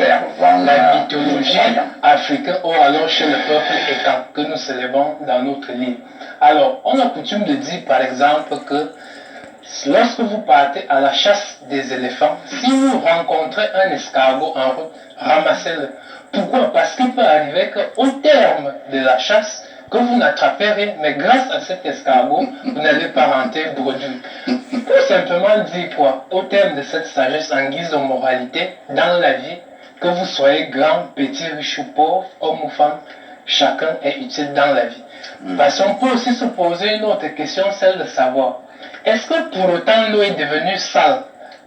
la mythologie africaine ou alors chez le peuple étant que nous célébrons dans notre livre. Alors, on a coutume de dire par exemple que lorsque vous partez à la chasse des éléphants, si vous rencontrez un escargot en route, ramassez-le. Pourquoi? Parce qu'il peut arriver qu'au terme de la chasse, que vous n'attrapez rien, mais grâce à cet escargot, vous n'allez pas rentrer bredouille. Pour simplement dire quoi? Au terme de cette sagesse en guise de moralité, dans la vie, que vous soyez grand, petit, riche ou pauvre, homme ou femme, chacun est utile dans la vie. Parce qu'on peut aussi se poser une autre question, celle de savoir, est-ce que pour autant l'eau est devenue sale,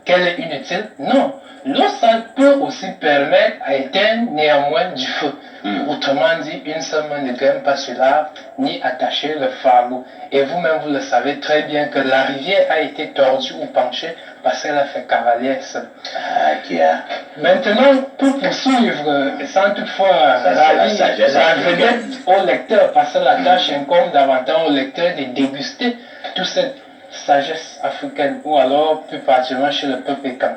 qu'elle est inutile? Non. L'eau sale peut aussi permettre à éteindre néanmoins du feu. Autrement dit, une seule main ne gagne pas sur l'arbre, ni attacher le fardeau. Et vous-même, vous le savez très bien que la rivière a été tordue ou penchée parce qu'elle a fait cavalière seule. Maintenant, pour poursuivre, sans toutefois la vedette au lecteur, parce que la tâche incombe davantage au lecteur de déguster toute cette sagesse africaine, ou alors plus particulièrement chez le peuple écan.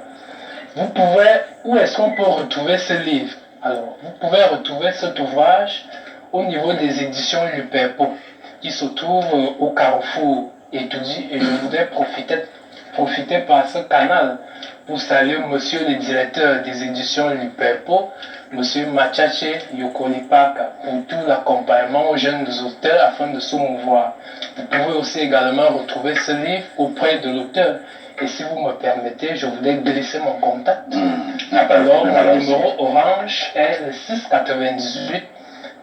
Vous pouvez, où est-ce qu'on peut retrouver ce livre? Alors, vous pouvez retrouver cet ouvrage au niveau des éditions Luperpo, qui se trouve au Carrefour Étoudi, et je voudrais profiter par ce canal pour saluer monsieur le directeur des éditions Luperpo, monsieur Machache Yokolipaka, pour tout l'accompagnement aux jeunes auteurs afin de se mouvoir. Vous pouvez aussi également retrouver ce livre auprès de l'auteur. Et si vous me permettez, je voulais glisser mon contact. Alors, mon numéro orange est le 698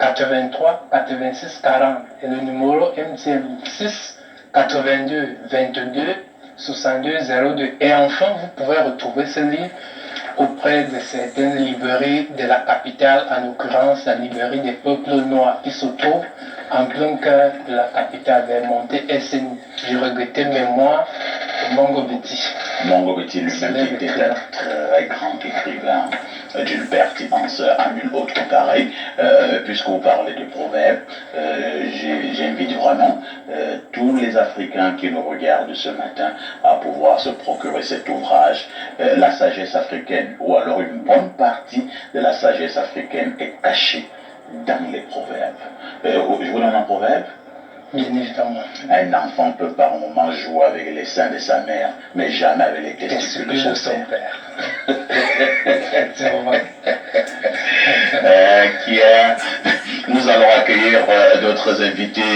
83 86 40 et le numéro MTN 6 82 22 62 02. Et enfin, vous pouvez retrouver ce livre auprès de certaines librairies de la capitale, en l'occurrence la librairie des peuples noirs qui se trouve en plein cœur de la capitale, vers Montée SNI. J'ai regretté mémoire de Mongo Betty. Mongo Betty lui-même qui était un très grand écrivain d'une pertinence à nul autre pareil. Puisque vous parlez de proverbes, j'invite vraiment tous les Africains qui nous regardent ce matin à pouvoir se procurer cet ouvrage, La sagesse africaine, ou alors une bonne partie de la sagesse africaine est cachée dans les proverbes. Je vous donne un proverbe. Bien évidemment. Un enfant peut par moment jouer avec les seins de sa mère, mais jamais avec les testicules de son père. Nous allons accueillir d'autres invités.